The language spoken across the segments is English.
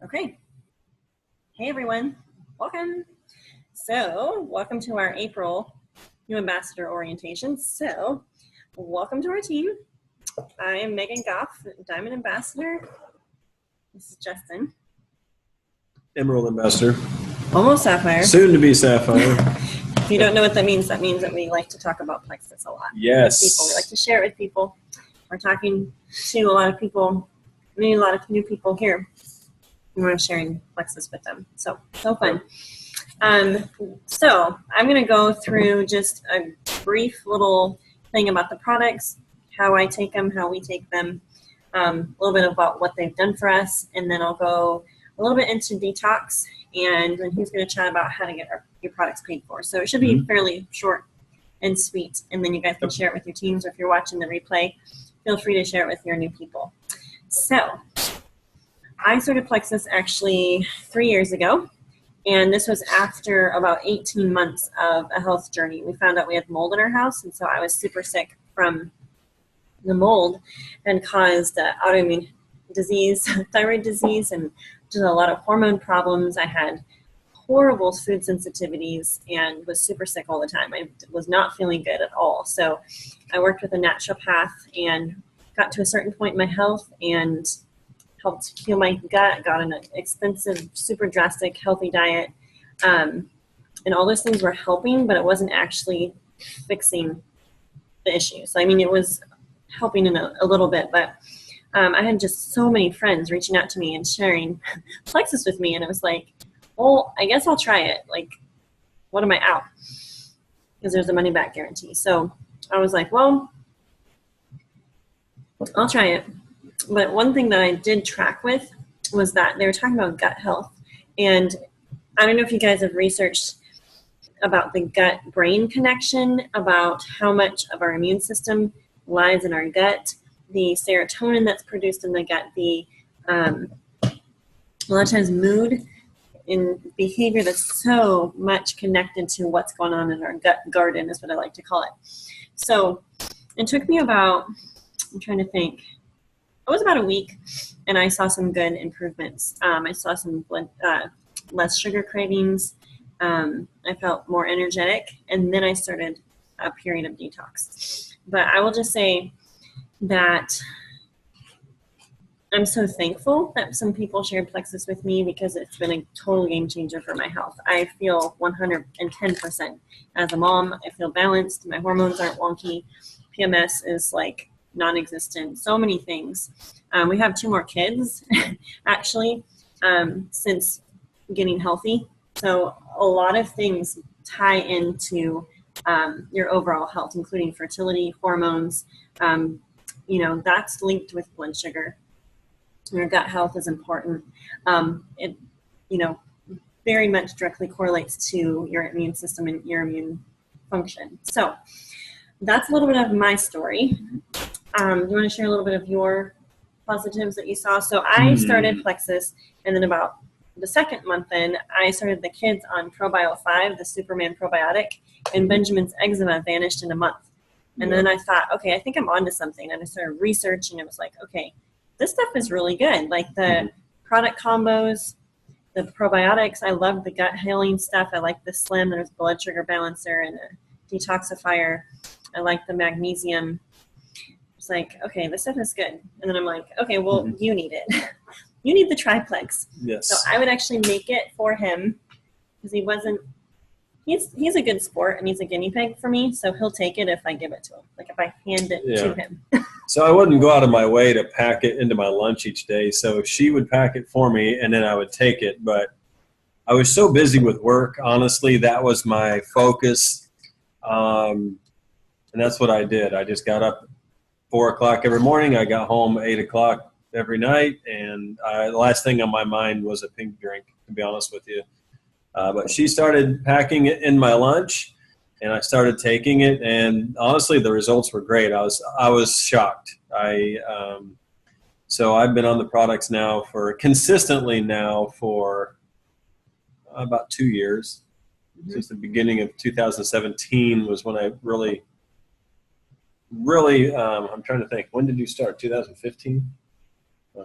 Okay. Hey, everyone. Welcome. Welcome to our April new ambassador orientation. Welcome to our team. I am Megan Goff, Diamond Ambassador. This is Justin. Emerald Ambassador. Almost Sapphire. Soon to be Sapphire. If you don't know what that means that we like to talk about Plexus a lot. Yes. With people. We like to share it with people. We're talking to a lot of people, maybe a lot of new people here. We're sharing Plexus with them. So fun. So I'm going to go through just a brief little thing about the products, how I take them, how we take them, a little bit about what they've done for us, and then I'll go a little bit into detox, and then he's going to chat about how to get your products paid for. So it should be fairly short and sweet, and then you guys can share it with your teams, or if you're watching the replay, feel free to share it with your new people. So I started Plexus actually 3 years ago, and this was after about 18 months of a health journey. We found out we had mold in our house, and so I was super sick from the mold and caused autoimmune disease, thyroid disease, and just a lot of hormone problems. I had horrible food sensitivities and was super sick all the time. I was not feeling good at all. So I worked with a naturopath and got to a certain point in my health and helped heal my gut, got an expensive, super drastic, healthy diet. And all those things were helping, but it wasn't actually fixing the issues. I mean, it was helping in a little bit, but I had just so many friends reaching out to me and sharing Plexus with me. And it was like, well, I guess I'll try it. Like, what am I out? Because there's a money back guarantee. So I was like, well, I'll try it. But one thing that I did track with was that they were talking about gut health. And I don't know if you guys have researched about the gut-brain connection, about how much of our immune system lies in our gut, the serotonin that's produced in the gut, a lot of times mood and behavior that's so much connected to what's going on in our gut garden is what I like to call it. So it took me about, I'm trying to think, it was about a week, and I saw some good improvements. I saw some less sugar cravings. I felt more energetic, and then I started a period of detox. But I will just say that I'm so thankful that some people shared Plexus with me because it's been a total game changer for my health. I feel 110% as a mom. I feel balanced. My hormones aren't wonky. PMS is like non-existent. So many things. We have 2 more kids, actually, since getting healthy. So a lot of things tie into your overall health, including fertility, hormones. That's linked with blood sugar. Your gut health is important. It, very much directly correlates to your immune system and your immune function. So that's a little bit of my story. Do you want to share a little bit of your positives that you saw? So I started Plexus, and then about the second month in, I started the kids on ProBio 5, the Superman probiotic, and Benjamin's eczema vanished in a month. And then I thought, okay, I think I'm onto something. And I started researching. It was like, okay, this stuff is really good. Like the product combos, the probiotics. I love the gut healing stuff. I like the Slim. There's blood sugar balancer and a detoxifier. I like the magnesium. It's like, okay, this stuff is good. And then I'm like, okay, well, you need it. You need the triplex. Yes. So I would actually make it for him because he's a good sport and he's a guinea pig for me. So he'll take it if I give it to him. Like if I hand it to him. So I wouldn't go out of my way to pack it into my lunch each day. So she would pack it for me and then I would take it. But I was so busy with work. Honestly, that was my focus. And that's what I did. I just got up 4 o'clock every morning. I got home 8 o'clock every night. And the last thing on my mind was a pink drink, to be honest with you. But she started packing it in my lunch, and I started taking it. And honestly, the results were great. I was shocked. So I've been on the products now consistently for about 2 years. Since the beginning of 2017 was when I really, I'm trying to think. When did you start? 2015?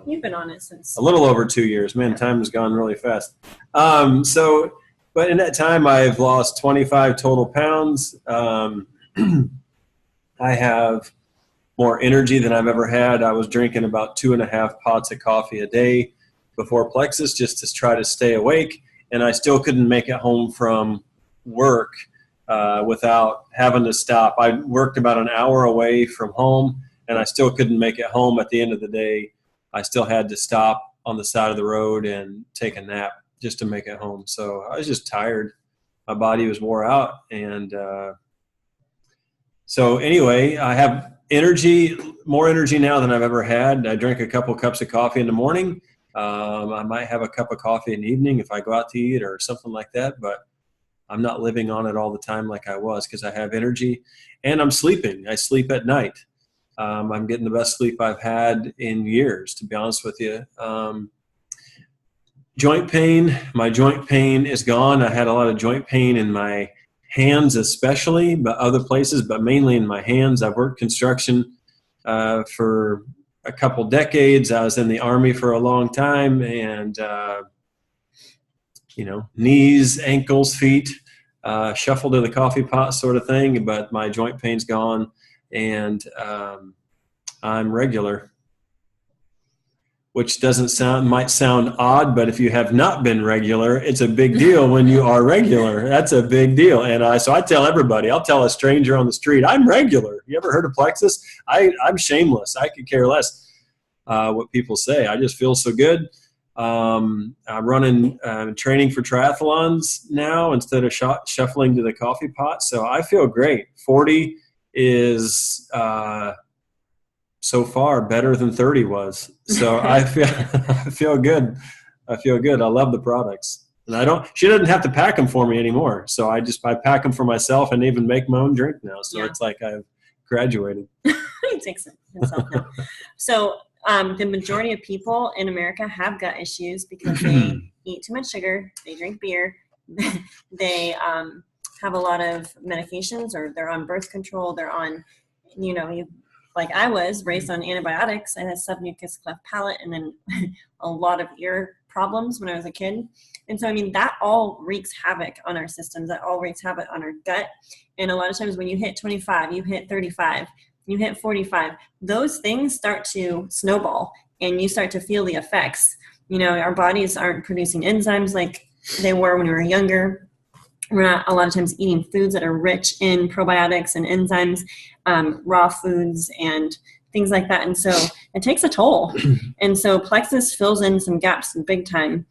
You've been on it since a little over 2 years. Man, time has gone really fast. But in that time, I've lost 25 total pounds. I have more energy than I've ever had. I was drinking about 2.5 pots of coffee a day before Plexus just to try to stay awake, and I still couldn't make it home from work without having to stop. I worked about an hour away from home, and I still couldn't make it home. At the end of the day, I still had to stop on the side of the road and take a nap just to make it home. So I was just tired. My body was wore out, and so anyway, I have more energy now than I've ever had. I drink a couple cups of coffee in the morning. I might have a cup of coffee in the evening if I go out to eat or something like that, but I'm not living on it all the time like I was because I have energy and I'm sleeping. I sleep at night. I'm getting the best sleep I've had in years, to be honest with you. Joint pain, my joint pain is gone. I had a lot of joint pain in my hands especially, but other places, but mainly in my hands. I've worked construction for a couple decades. I was in the Army for a long time, and knees, ankles, feet, shuffle to the coffee pot sort of thing, but my joint pain's gone, and I'm regular, which might sound odd, but if you have not been regular, it's a big deal when you are regular. That's a big deal. And so I tell everybody, I'll tell a stranger on the street, I'm regular. You ever heard of Plexus? I'm shameless. I could care less what people say. I just feel so good. I'm running training for triathlons now instead of shuffling to the coffee pot. So I feel great. 40 is so far better than 30 was. So I feel good. I feel good. I love the products. And she doesn't have to pack them for me anymore. So I pack them for myself and even make my own drink now. So It's like I've graduated. He takes it himself now. So the majority of people in America have gut issues because they eat too much sugar, they drink beer, they have a lot of medications, or they're on birth control, they're on, like I was raised on antibiotics. I had submucous cleft palate and then a lot of ear problems when I was a kid. And so, that all wreaks havoc on our systems. That all wreaks havoc on our gut. And a lot of times when you hit 25, you hit 35, you hit 45, those things start to snowball and you start to feel the effects. Our bodies aren't producing enzymes like they were when we were younger. We're not a lot of times eating foods that are rich in probiotics and enzymes, raw foods and things like that. And so it takes a toll. And so Plexus fills in some gaps big time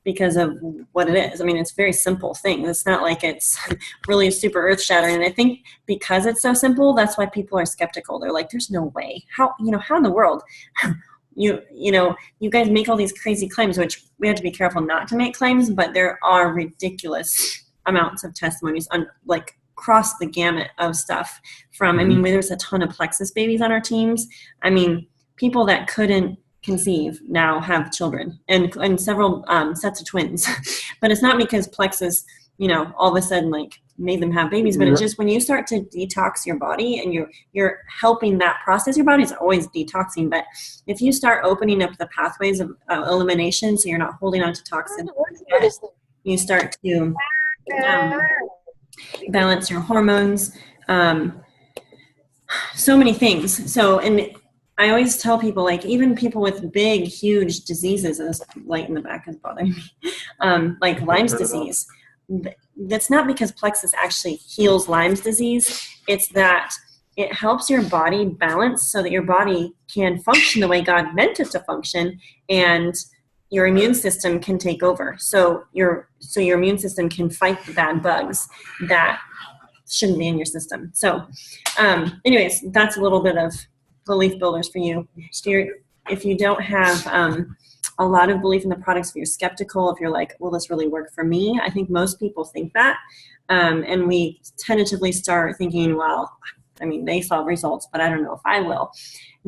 because of what it is. It's a very simple thing. It's not like it's really super earth shattering. And I think because it's so simple, that's why people are skeptical. They're like, there's no way. How in the world? You guys make all these crazy claims, which we have to be careful not to make claims, but there are ridiculous amounts of testimonies on across the gamut of stuff from, there's a ton of Plexus babies on our teams. People that couldn't conceive now have children and several sets of twins, but it's not because Plexus, all of a sudden made them have babies, but it's just when you start to detox your body and you're helping that process. Your body's always detoxing, but if you start opening up the pathways of elimination, so you're not holding on to toxins, you start to balance your hormones, so many things. So, and I always tell people, even people with big, huge diseases, and this light in the back is bothering me, like Lyme's disease. That's not because Plexus actually heals Lyme's disease. It's that it helps your body balance so that your body can function the way God meant it to function, and your immune system can take over. So your immune system can fight the bad bugs that shouldn't be in your system. So anyways, that's a little bit of belief builders for you. If you don't have a lot of belief in the products, if you're skeptical, if you're like, will this really work for me? I think most people think that. And we tentatively start thinking, well, they saw results, but I don't know if I will.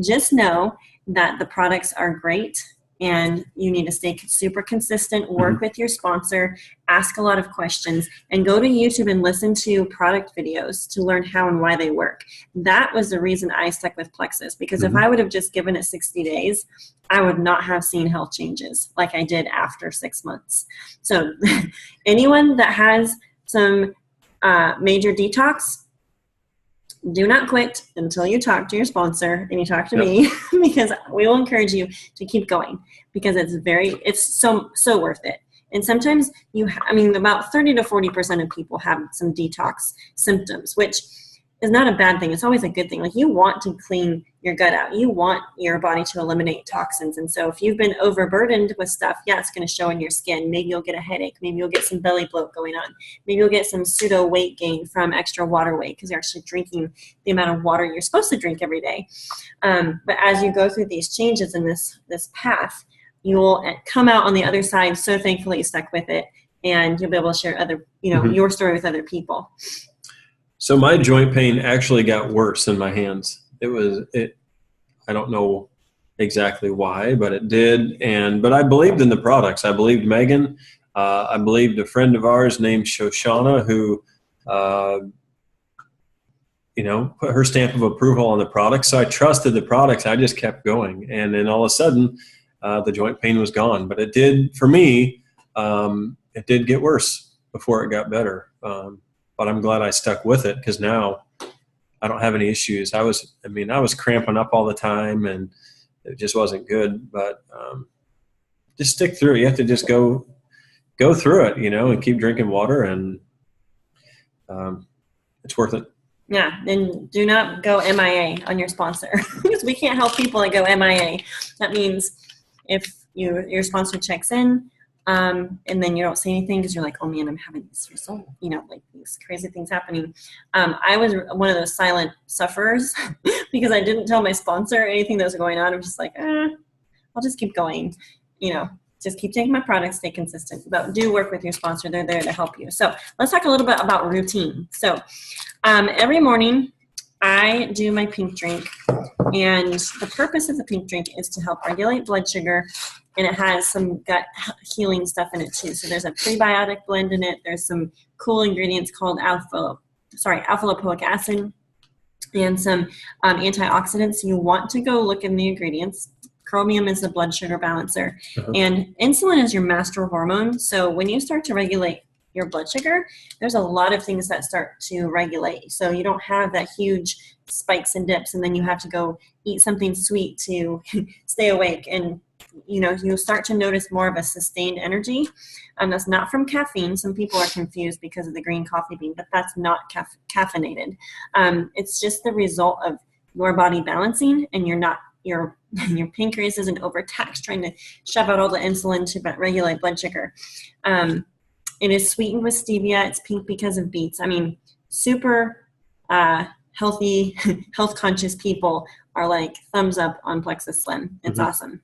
Just know that the products are great and you need to stay super consistent, work with your sponsor, ask a lot of questions, and go to YouTube and listen to product videos to learn how and why they work. That was the reason I stuck with Plexus, because if I would have just given it 60 days, I would not have seen health changes like I did after 6 months. So anyone that has some major detox, do not quit until you talk to your sponsor and you talk to me, because we will encourage you to keep going, because it's so worth it. And sometimes about 30 to 40% of people have some detox symptoms, which is not a bad thing. It's always a good thing. Like, you want to clean your gut out. You want your body to eliminate toxins. And so if you've been overburdened with stuff, it's going to show in your skin. Maybe you'll get a headache. Maybe you'll get some belly bloat going on. Maybe you'll get some pseudo weight gain from extra water weight, because you're actually drinking the amount of water you're supposed to drink every day. But as you go through these changes in this path, you will come out on the other side so thankful that you stuck with it, and you'll be able to share your story with other people. So my joint pain actually got worse in my hands. I don't know exactly why, but it did. But I believed in the products. I believed Megan. I believed a friend of ours named Shoshana, who, put her stamp of approval on the products. So I trusted the products. I just kept going. And then all of a sudden, the joint pain was gone. But it did, for me, it did get worse before it got better. But I'm glad I stuck with it, because now I don't have any issues. I was cramping up all the time, and it just wasn't good. But just stick through it. You have to just go through it, and keep drinking water, and it's worth it. Yeah, and do not go MIA on your sponsor, because we can't help people that go MIA. That means if your sponsor checks in, and then you don't say anything because you're like, oh man, I'm having this result, like these crazy things happening. I was one of those silent sufferers because I didn't tell my sponsor anything that was going on. I'm just like, I'll just keep going, just keep taking my products, stay consistent, but do work with your sponsor. They're there to help you. So let's talk a little bit about routine. So every morning I do my pink drink, and the purpose of the pink drink is to help regulate blood sugar, and it has some gut healing stuff in it too. So there's a prebiotic blend in it. There's some cool ingredients called alpha lipoic acid, and some antioxidants. You want to go look in the ingredients. Chromium is the blood sugar balancer, and insulin is your master hormone. So when you start to regulate your blood sugar, there's a lot of things that start to regulate. So you don't have that huge spikes and dips, and then you have to go eat something sweet to stay awake. And you start to notice more of a sustained energy. That's not from caffeine. Some people are confused because of the green coffee bean, but that's not caffeinated. It's just the result of your body balancing, and your pancreas isn't overtaxed trying to shove out all the insulin to regulate blood sugar. It is sweetened with stevia. It's pink because of beets. Super healthy, health conscious people are like thumbs up on Plexus Slim. It's awesome.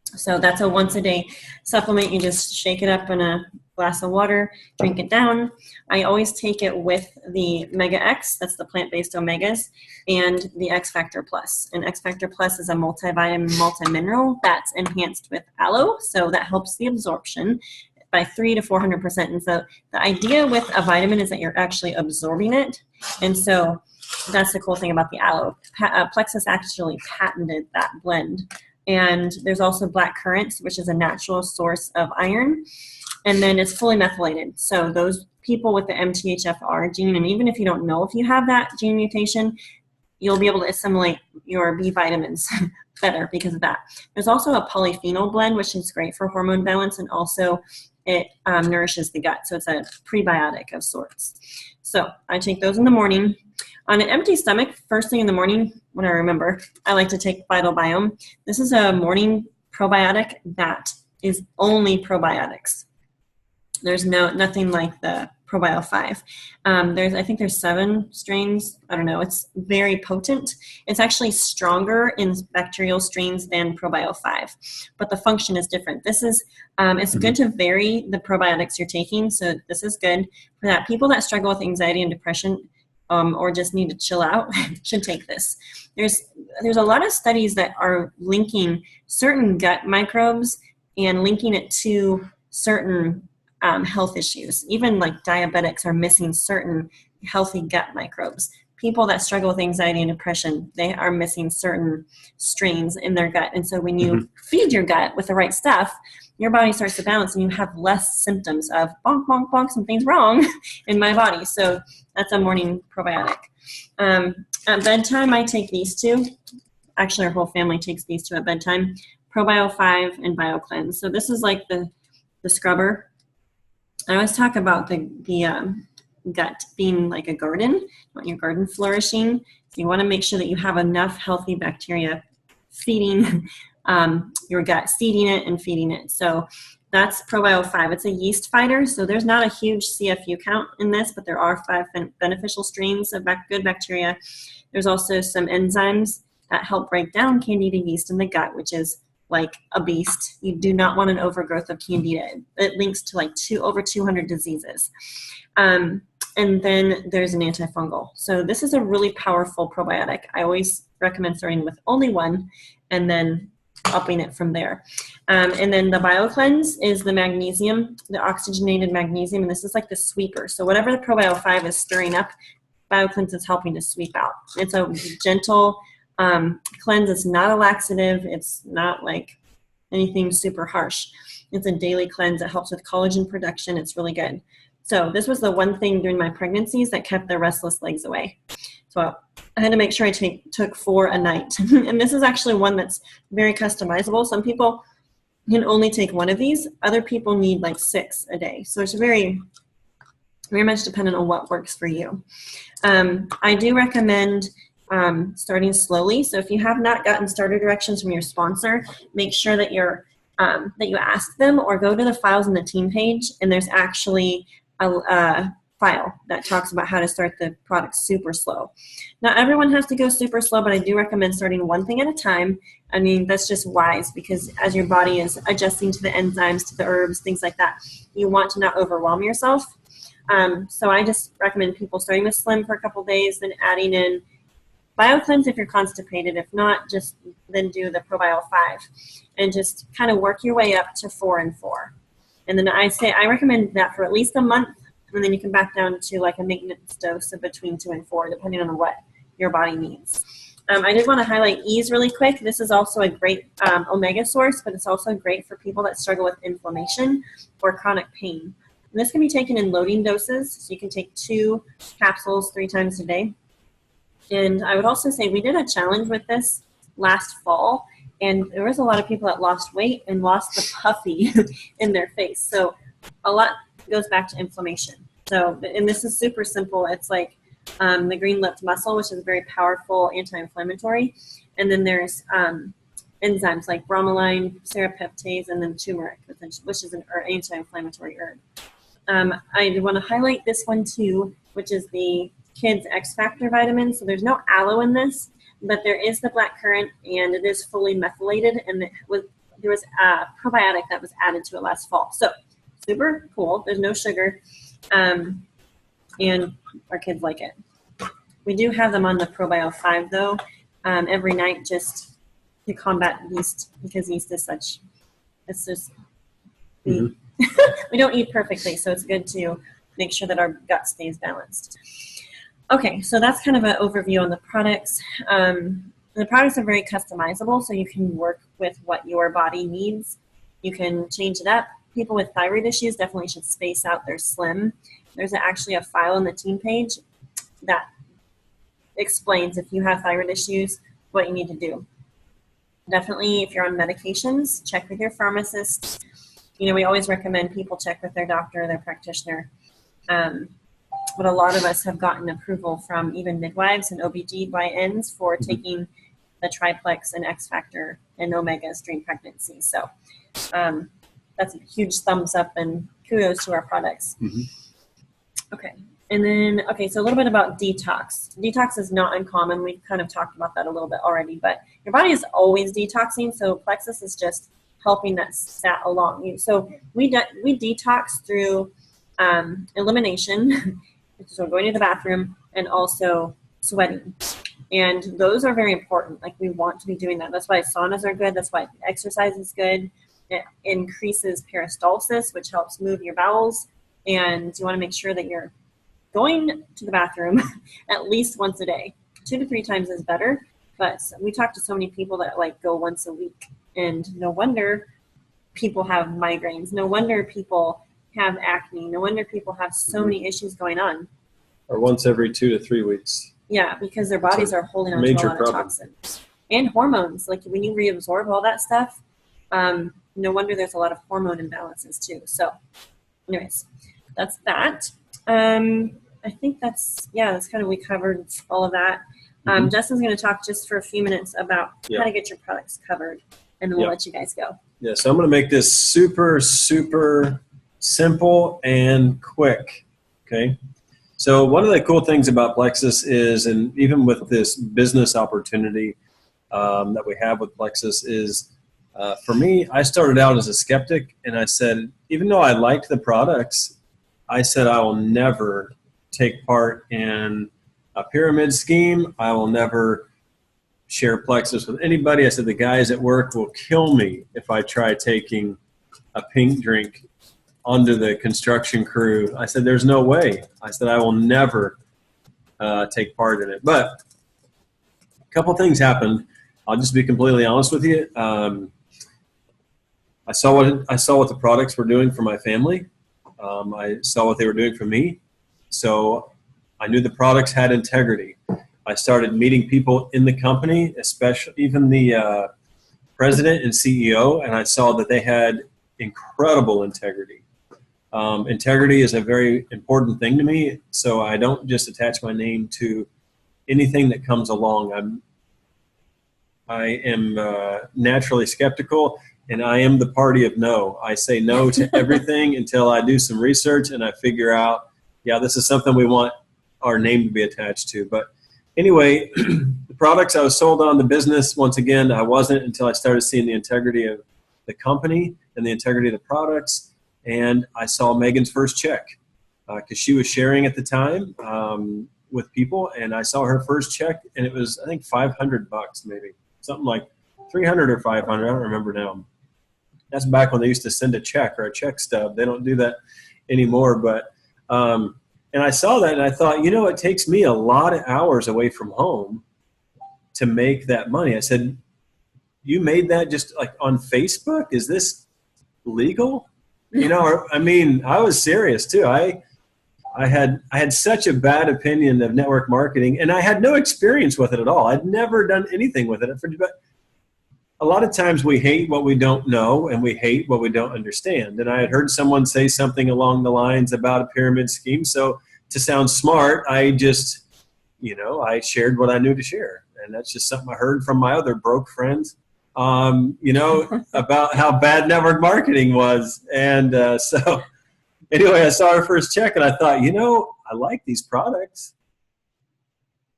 So that's a once a day supplement. You just shake it up in a glass of water, drink it down. I always take it with the Mega X, that's the plant-based omegas, and the X Factor Plus. And X Factor Plus is a multivitamin, multi-mineral that's enhanced with aloe, so that helps the absorption by 300 to 400%. And so the idea with a vitamin is that you're actually absorbing it. And so that's the cool thing about the aloe. Plexus actually patented that blend. And there's also black currants, which is a natural source of iron. And then it's fully methylated. So those people with the MTHFR gene, and even if you don't know if you have that gene mutation, you'll be able to assimilate your B vitamins better because of that. There's also a polyphenol blend, which is great for hormone balance, and also it nourishes the gut. So it's a prebiotic of sorts. So I take those in the morning. On an empty stomach, first thing in the morning, when I remember, I like to take Vital Biome. This is a morning probiotic that is only probiotics. There's nothing like the ProBio 5. I think there's 7 strains. I don't know. It's very potent. It's actually stronger in bacterial strains than ProBio 5, but the function is different. This is, it's good to vary the probiotics you're taking. So this is good for that. People that struggle with anxiety and depression, or just need to chill out should take this. There's a lot of studies that are linking certain gut microbes and linking it to certain health issues. Even like diabetics are missing certain healthy gut microbes. People that struggle with anxiety and depression, they are missing certain strains in their gut. And so when you feed your gut with the right stuff, your body starts to balance and you have less symptoms of bonk, bonk, bonk, something's wrong in my body. So that's a morning probiotic. At bedtime, I take these two. Actually, our whole family takes these two at bedtime. Probio 5 and BioCleanse. So this is like the scrubber. I always talk about the gut being like a garden. You want your garden flourishing. So you want to make sure that you have enough healthy bacteria feeding your gut, seeding it and feeding it. So that's Probio 5. It's a yeast fighter, so there's not a huge CFU count in this, but there are 5 beneficial strains of good bacteria. There's also some enzymes that help break down Candida yeast in the gut, which is like a beast. You do not want an overgrowth of Candida. It links to like over 200 diseases. And then there's an antifungal. So this is a really powerful probiotic. I always recommend starting with only one and then upping it from there. And then the BioCleanse is the magnesium, the oxygenated magnesium, and this is like the sweeper. So whatever the Probio 5 is stirring up, BioCleanse is helping to sweep out. It's a gentle cleanse. It's not a laxative. It's not like anything super harsh. It's a daily cleanse that helps with collagen production. It's really good. So this was the one thing during my pregnancies that kept the restless legs away. So I had to make sure I took 4 a night. And this is actually one that's very customizable. Some people can only take 1 of these. Other people need like 6 a day. So it's very, very much dependent on what works for you. I do recommend starting slowly. So if you have not gotten starter directions from your sponsor, make sure that that you ask them or go to the files on the team page, and there's actually a file that talks about how to start the product super slow. Not everyone has to go super slow, but I do recommend starting one thing at a time. I mean, that's just wise because as your body is adjusting to the enzymes, to the herbs, things like that, you want to not overwhelm yourself. So I just recommend people starting with Slim for a couple days, then adding in BioCleanse if you're constipated. If not, just then do the Probio 5 and just kind of work your way up to 4 and 4. And then I recommend that for at least a month, and then you can back down to like a maintenance dose of between 2 and 4, depending on what your body needs. I did want to highlight Ease really quick. This is also a great omega source, but it's also great for people that struggle with inflammation or chronic pain. And this can be taken in loading doses, so you can take 2 capsules 3 times a day. And I would also say we did a challenge with this last fall, and there was a lot of people that lost weight and lost the puffy in their face. So a lot goes back to inflammation. So, and this is super simple. It's like the green-lipped mussel, which is very powerful anti-inflammatory. And then there's enzymes like bromelain, serapeptase, and then turmeric, which is an anti-inflammatory herb. I want to highlight this one too, which is the Kids X Factor vitamin. So there's no aloe in this, but there is the black currant, and it is fully methylated, and there was a probiotic that was added to it last fall. So super cool. There's no sugar, and our kids like it. We do have them on the Probio 5 though, every night just to combat yeast, because yeast is it's just, we don't eat perfectly, so it's good to make sure that our gut stays balanced. Okay, so that's kind of an overview on the products. The products are very customizable, so you can work with what your body needs. You can change it up. People with thyroid issues definitely should space out their Slim. There's actually a file on the team page that explains if you have thyroid issues, what you need to do. Definitely, if you're on medications, check with your pharmacist. You know, we always recommend people check with their doctor, their practitioner. But a lot of us have gotten approval from even midwives and OBGYNs for taking the Triplex and X Factor and Omegas during pregnancy. So that's a huge thumbs up and kudos to our products. Okay. And then, so a little bit about detox. Detox is not uncommon. We've kind of talked about that a little bit already, but your body is always detoxing. So Plexus is just helping that along. So we detox through elimination. So going to the bathroom and also sweating. And those are very important. Like, we want to be doing that. That's why saunas are good. That's why exercise is good. It increases peristalsis, which helps move your bowels. And you want to make sure that you're going to the bathroom at least once a day. 2 to 3 times is better. But we talk to so many people that like go once a week, and no wonder people have migraines. No wonder people have acne. No wonder people have so many issues going on. Or once every 2 to 3 weeks. Yeah, because their bodies are holding on to a lot of toxins. And hormones. Like, when you reabsorb all that stuff, no wonder there's a lot of hormone imbalances too. So anyways, that's that. I think that's kind of, we covered all of that. Justin's going to talk just for a few minutes about how to get your products covered, and then we'll let you guys go. Yeah, so I'm going to make this super, super simple and quick. Okay. So one of the cool things about Plexus is, and even with this business opportunity that we have with Plexus is, for me, I started out as a skeptic, and I said, even though I liked the products, I said, I will never take part in a pyramid scheme. I will never share Plexus with anybody. I said, the guys at work will kill me if I try taking a pink drink onto the construction crew. I said, there's no way. I said, I will never take part in it. But a couple things happened. I'll just be completely honest with you. I saw what the products were doing for my family. I saw what they were doing for me. So I knew the products had integrity. I started meeting people in the company, especially even the president and CEO, and I saw that they had incredible integrity. Integrity is a very important thing to me, so I don't just attach my name to anything that comes along. I am naturally skeptical, and I am the party of no. I say no to everything until I do some research and I figure out, this is something we want our name to be attached to. But anyway, the products I was sold on, the business, once again, I wasn't until I started seeing the integrity of the company and the integrity of the products. And I saw Megan's first check because she was sharing at the time with people, and I saw her first check, and it was, I think, $500 maybe, something like 300 or 500. I don't remember now. That's back when they used to send a check or a check stub. They don't do that anymore. But and I saw that, and I thought, it takes me a lot of hours away from home to make that money. I said, you made that just like on Facebook? Is this legal? I was serious too. I had such a bad opinion of network marketing, and I had no experience with it at all. I'd never done anything with it. But a lot of times we hate what we don't know, and we hate what we don't understand. And I had heard someone say something along the lines about a pyramid scheme. So to sound smart, I just, I shared what I knew to share. And that's just something I heard from my other broke friends, about how bad network marketing was. And so anyway, I saw her first check, and I thought, I like these products.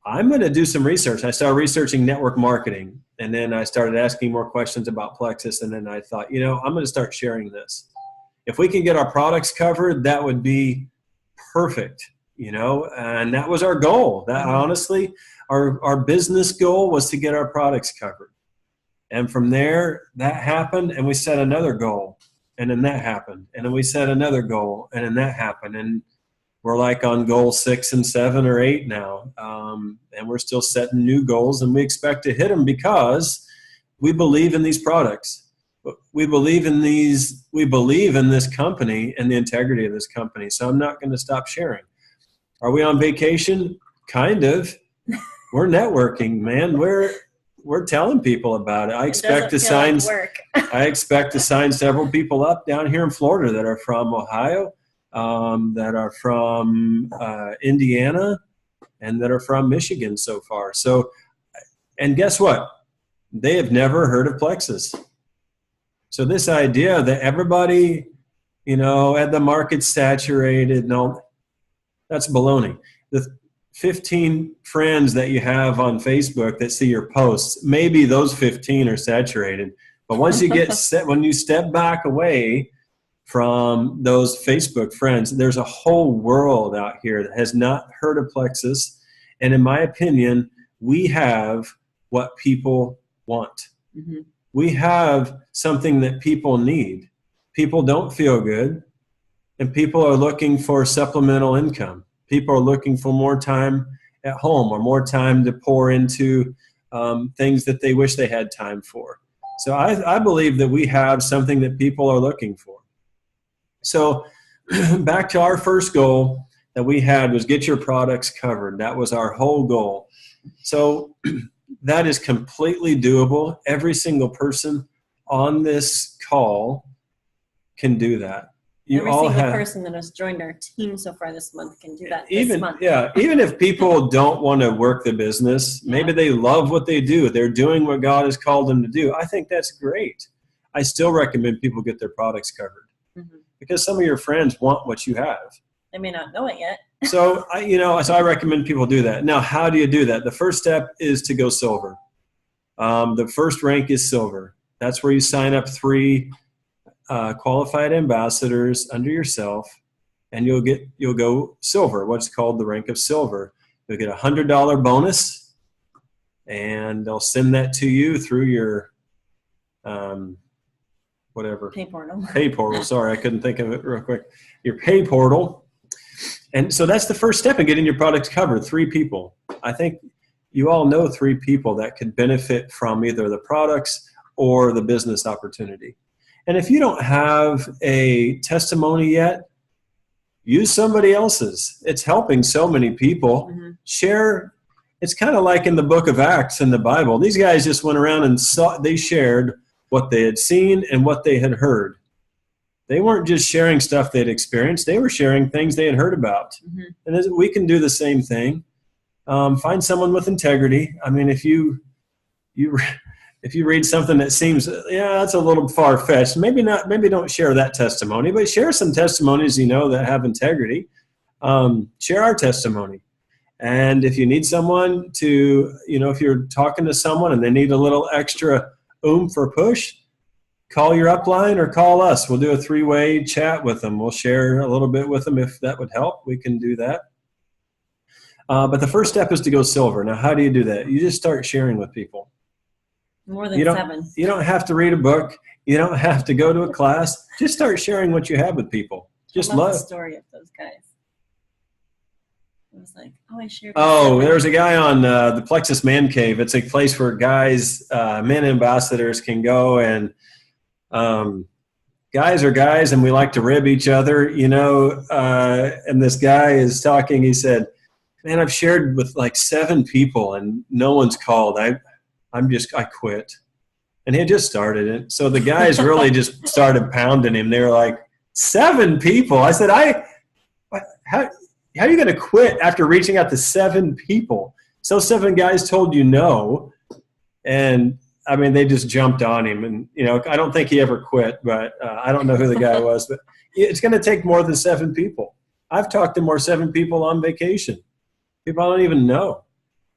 I'm going to do some research. I started researching network marketing, and then I started asking more questions about Plexus, and then I thought, I'm going to start sharing this. If we can get our products covered, that would be perfect, and that was our goal. That honestly, our business goal was to get our products covered. And from there, that happened, and we set another goal, and then that happened, and then we set another goal, and then that happened, and we're like on goal 6 and 7 or 8 now, and we're still setting new goals, and we expect to hit them because we believe in these products. We believe in this company and the integrity of this company. So I'm not going to stop sharing. Are we on vacation? Kind of. We're networking, man. We're telling people about it. I expect to sign several people up down here in Florida that are from Ohio, that are from Indiana, and that are from Michigan so far. So, and guess what? They have never heard of Plexus. So this idea that everybody, at the market saturated, no, that's baloney. The 15 friends that you have on Facebook that see your posts, maybe those 15 are saturated. But once you get when you step back away from those Facebook friends, there's a whole world out here that has not heard of Plexus, And in my opinion, we have what people want. Mm-hmm. We have something that people need. People don't feel good, and people are looking for supplemental income. People are looking for more time at home or more time to pour into things that they wish they had time for. So I believe that we have something that people are looking for. So back to our first goal that we had was get your products covered. That was our whole goal. So that is completely doable. Every single person on this call can do that. Every single person that has joined our team so far this month can do that this month. Yeah, even if people don't want to work the business, maybe they love what they do. They're doing what God has called them to do. I think that's great. I still recommend people get their products covered because some of your friends want what you have. They may not know it yet. So I recommend people do that. Now, how do you do that? The first step is to go silver. The first rank is silver. That's where you sign up 3 qualified ambassadors under yourself, and you'll go silver, what's called the rank of silver. You'll get $100 bonus, and they'll send that to you through your pay portal. Sorry, I couldn't think of it real quick. Your pay portal. And so that's the first step in getting your products covered. 3 people. I think you all know 3 people that could benefit from either the products or the business opportunity. And if you don't have a testimony yet, use somebody else's. It's helping so many people. Share. It's kind of like in the book of Acts in the Bible. These guys just went around and they shared what they had seen and what they had heard. They weren't just sharing stuff they'd experienced. They were sharing things they had heard about. And we can do the same thing. Find someone with integrity. I mean, if you read something that seems, that's a little far-fetched, maybe don't share that testimony, but share some testimonies that have integrity. Share our testimony. And if you need someone to, if you're talking to someone and they need a little extra oomph or push, call your upline or call us. We'll do a 3-way chat with them. We'll share a little bit with them if that would help. We can do that. But the first step is to go silver. Now, how do you do that? You just start sharing with people. More than 7. You don't have to read a book. You don't have to go to a class. Just start sharing what you have with people. Just love the story of those guys. It was like, I shared. There's a guy on the Plexus Man Cave. It's a place where guys, men ambassadors can go, and guys are guys, and we like to rib each other, and this guy is talking. He said, man, I've shared with like 7 people and no one's called. I quit. And he had just started it. So the guys really just started pounding him. They were like, 7 people. I said, how are you going to quit after reaching out to 7 people? So 7 guys told you no. And I mean, they just jumped on him. And, I don't think he ever quit, but I don't know who the guy was. But it's going to take more than 7 people. I've talked to more 7 people on vacation. People I don't even know.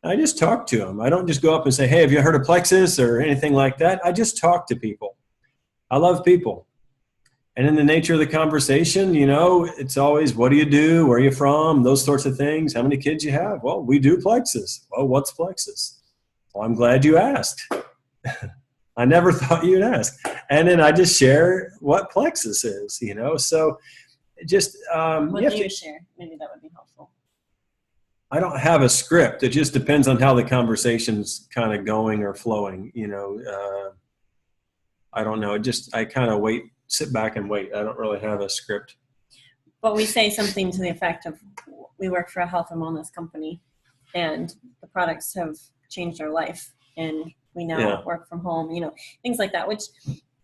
I just talk to them. I don't just go up and say, hey, have you heard of Plexus or anything like that? I just talk to people. I love people. And in the nature of the conversation, it's always, what do you do? Where are you from? Those sorts of things. How many kids you have? Well, we do Plexus. Well, what's Plexus? Well, I'm glad you asked. I never thought you'd ask. And then I just share what Plexus is, So just what do you share? Maybe that would be helpful. I don't have a script. It just depends on how the conversation's kind of going or flowing. I don't know. I kind of sit back and wait. I don't really have a script. But we say something to the effect of, we work for a health and wellness company, and the products have changed our life, and we now work from home, things like that, which,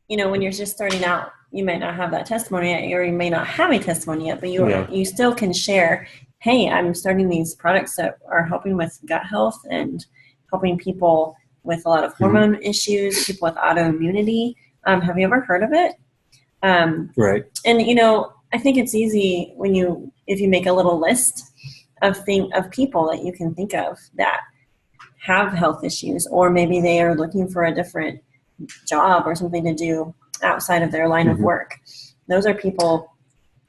when you're just starting out, you might not have that testimony yet, or you may not have a testimony yet, but you still can share, hey, I'm starting these products that are helping with gut health and helping people with a lot of hormone issues, people with autoimmunity. Have you ever heard of it? Right. And, I think it's easy if you make a little list of people that you can think of that have health issues, or maybe they are looking for a different job or something to do outside of their line of work. Those are people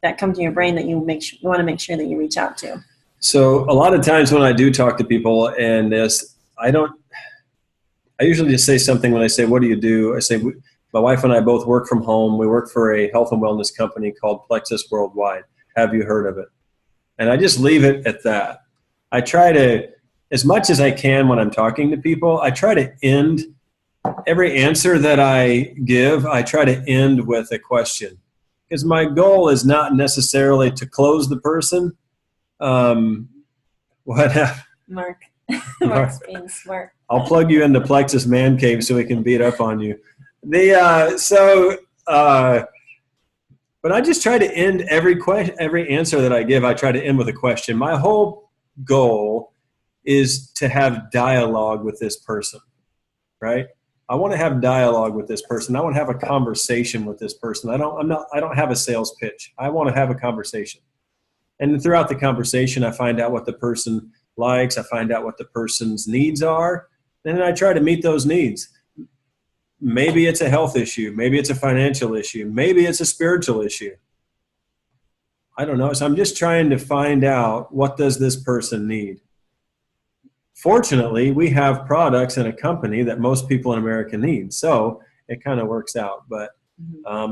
that come to your brain that you want to make sure that you reach out to. So a lot of times when I do talk to people and I usually just say something when I say, what do you do? I say, my wife and I both work from home. We work for a health and wellness company called Plexus Worldwide. Have you heard of it? And I just leave it at that. I try to, as much as I can when I'm talking to people, I try to end every answer that I give, I try to end with a question. Because my goal is not necessarily to close the person. What happened? Mark. Mark's being smart. I'll plug you into Plexus Man Cave so he can beat up on you. But I just try to end every answer that I give. I try to end with a question. My whole goal is to have dialogue with this person, right? I want to have dialogue with this person. I want to have a conversation with this person. I don't have a sales pitch. I want to have a conversation. And throughout the conversation, I find out what the person likes. I find out what the person's needs are. And then I try to meet those needs. Maybe it's a health issue. Maybe it's a financial issue. Maybe it's a spiritual issue. I don't know. So I'm just trying to find out, what does this person need? Fortunately, we have products in a company that most people in America need. So it kind of works out. But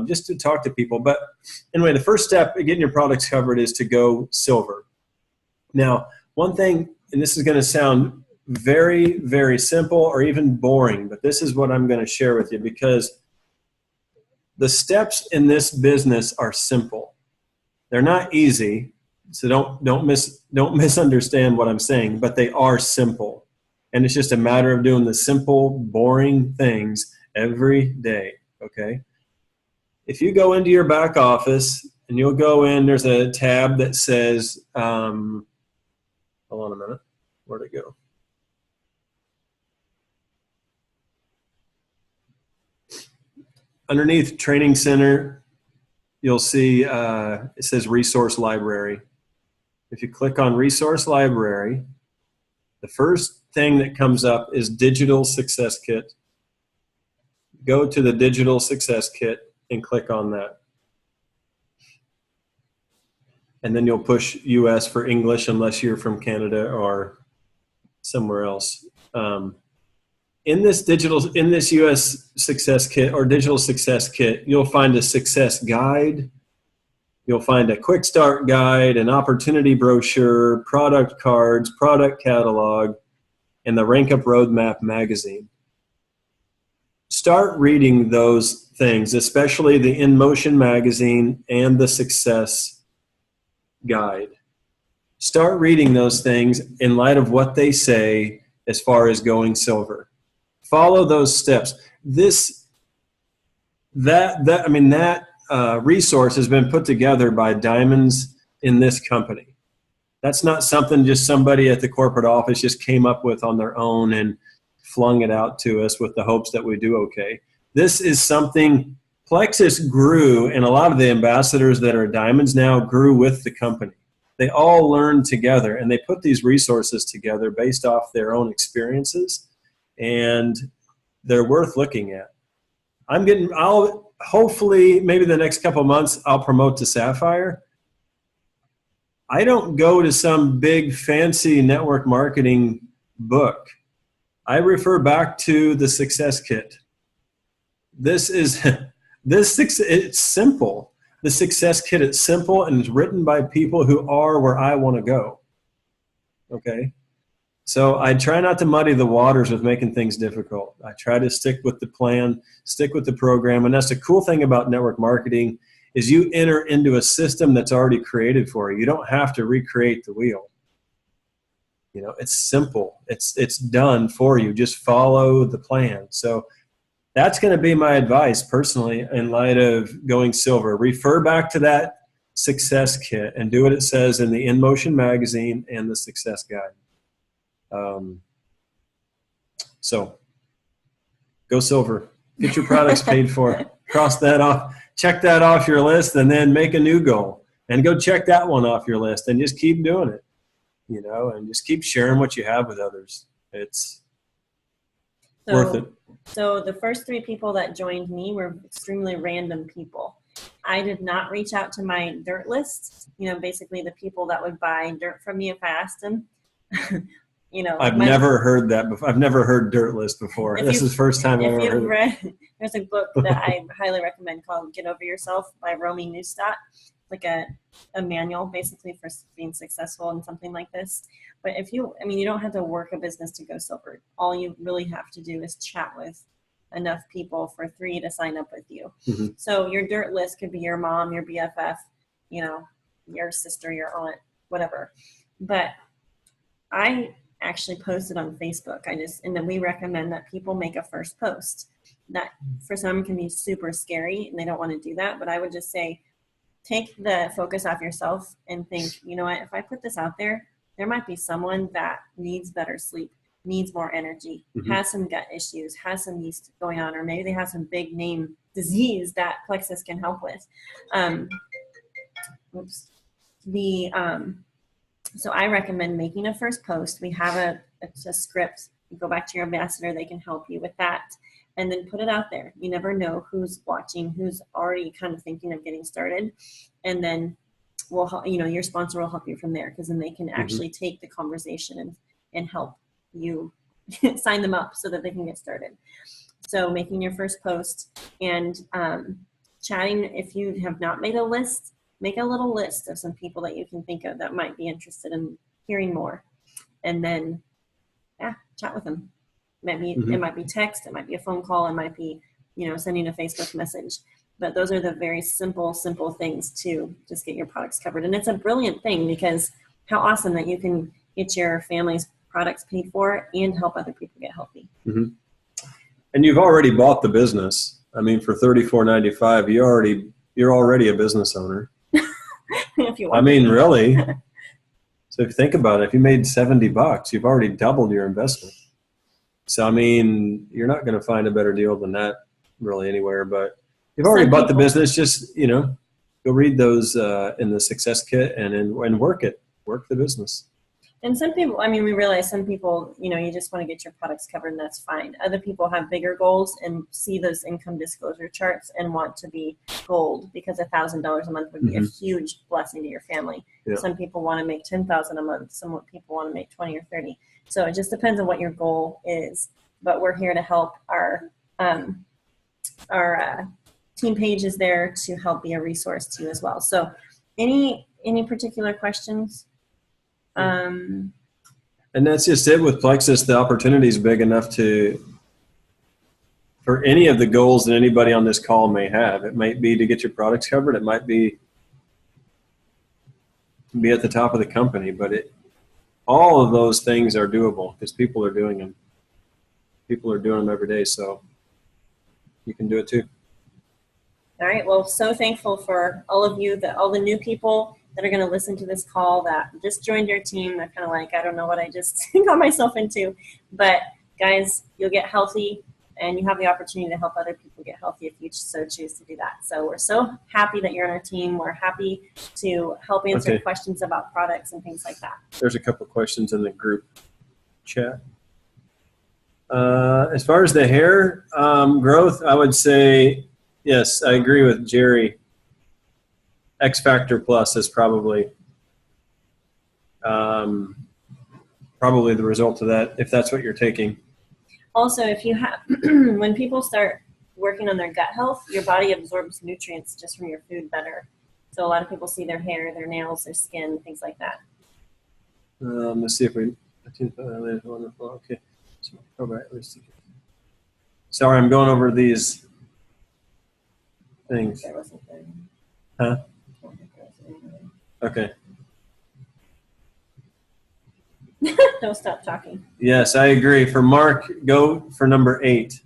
just to talk to people. But anyway, the first step in getting your products covered is to go silver. Now, one thing, and this is going to sound very, very simple or even boring, but this is what I'm going to share with you, because the steps in this business are simple. They're not easy, so don't misunderstand what I'm saying, but they are simple. And it's just a matter of doing the simple, boring things every day, okay? If you go into your back office and you'll go in, there's a tab that says, hold on a minute, where'd it go? Underneath Training Center, you'll see it says Resource Library. If you click on Resource Library, the first thing that comes up is Digital Success Kit. Go to the Digital Success Kit and click on that. And then you'll push US for English unless you're from Canada or somewhere else. In this US Success Kit or Digital Success Kit, you'll find a success guide. You'll find a quick start guide, an opportunity brochure, product cards, product catalog, and the Rank Up Roadmap magazine. Start reading those things, especially the In Motion magazine and the Success Guide. Start reading those things in light of what they say as far as going silver. Follow those steps. That resource has been put together by diamonds in this company. That's not something just somebody at the corporate office just came up with on their own and flung it out to us with the hopes that we do okay. This is something Plexus grew, and a lot of the ambassadors that are diamonds now grew with the company. They all learned together, and they put these resources together based off their own experiences, and they're worth looking at. I'll hopefully, maybe the next couple of months, I'll promote to Sapphire. I don't go to some big fancy network marketing book. I refer back to the Success Kit. It's simple. The Success Kit, it's simple and it's written by people who are where I want to go. Okay? So I try not to muddy the waters with making things difficult. I try to stick with the plan, stick with the program. And that's the cool thing about network marketing is you enter into a system that's already created for you. You don't have to recreate the wheel. You know, it's simple. It's done for you. Just follow the plan. So that's going to be my advice personally in light of going silver. Refer back to that Success Kit and do what it says in the In Motion magazine and the Success Guide. So go silver. Get your products paid for. Cross that off. Check that off your list, and then make a new goal and go check that one off your list, and just keep doing it. You know, and just keep sharing what you have with others. It's worth it. So the first 3 people that joined me were extremely random people. I did not reach out to my dirt list, basically the people that would buy dirt from me if I asked them. I've never heard that before. I've never heard dirt list before. This is the first time I've ever heard it. There's a book that I highly recommend called Get Over Yourself by Romy Neustadt. Like a manual basically for being successful in something like this. But you don't have to work a business to go silver. All you really have to do is chat with enough people for 3 to sign up with you. Mm-hmm. So your dirt list could be your mom, your BFF, your sister, your aunt, whatever. But I actually posted on Facebook. And then we recommend that people make a first post. That for some can be super scary and they don't want to do that. But I would just say, take the focus off yourself and think, you know what, if I put this out there, there might be someone that needs better sleep, needs more energy, mm-hmm. has some gut issues, has some yeast going on, or maybe they have some big name disease that Plexus can help with. So I recommend making a first post. We have a script. You go back to your ambassador, they can help you with that. And then put it out there. You never know who's watching, who's already kind of thinking of getting started. And then your sponsor will help you from there, because then they can actually mm-hmm. take the conversation and help you sign them up so that they can get started. So making your first post and chatting. If you have not made a list, make a little list of some people that you can think of that might be interested in hearing more. And then, chat with them. Mm-hmm. It might be text, it might be a phone call, it might be, sending a Facebook message. But those are the very simple things to just get your products covered. And it's a brilliant thing, because how awesome that you can get your family's products paid for and help other people get healthy. Mm-hmm. And you've already bought the business. I mean, for $34.95, you're already a business owner. If you want really. So if you think about it, if you made $70, you've already doubled your investment. So, you're not going to find a better deal than that really anywhere, but you've already bought the business. Just, go read those in the success kit and work it. Work the business. And some people, we realize some people, you just want to get your products covered, and that's fine. Other people have bigger goals and see those income disclosure charts and want to be gold, because $1,000 a month would be mm-hmm. a huge blessing to your family. Yeah. Some people want to make $10,000 a month. Some people want to make 20 or 30. So it just depends on what your goal is. But we're here to help. Our team page is there to help be a resource to you as well. So any particular questions? And that's just it with Plexus. The opportunity is big enough for any of the goals that anybody on this call may have. It might be to get your products covered. It might be at the top of the company, but all of those things are doable because people are doing them. People are doing them every day, so you can do it too. All right. Well, so thankful for all of you, all the new people that are going to listen to this call that just joined your team. They're kind of like, I don't know what I just got myself into. But guys, you'll get healthy, and you have the opportunity to help other people get healthy if you so choose to do that. So we're so happy that you're on our team. We're happy to help answer questions about products and things like that. There's a couple questions in the group chat. As far as the hair growth, I would say, yes, I agree with Jerry. X Factor Plus is probably the result of that, if that's what you're taking. Also, if you have, when people start working on their gut health, your body absorbs nutrients just from your food better. So a lot of people see their hair, their nails, their skin, things like that. Let's see if we. Okay. Sorry, I'm going over these things. Huh? Okay. Don't stop talking. Yes, I agree. For Mark, go for number 8.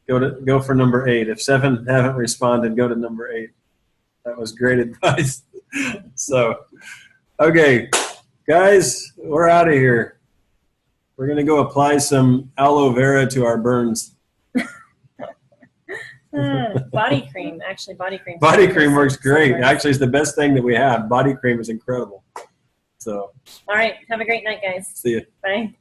Go for number 8. If 7 haven't responded, go to number 8. That was great advice. So, okay, guys, we're out of here. We're gonna go apply some aloe vera to our burns. Body cream, actually, body cream. Body cream works great. Actually, it's the best thing that we have. Body cream is incredible. So. All right. Have a great night, guys. See you. Bye.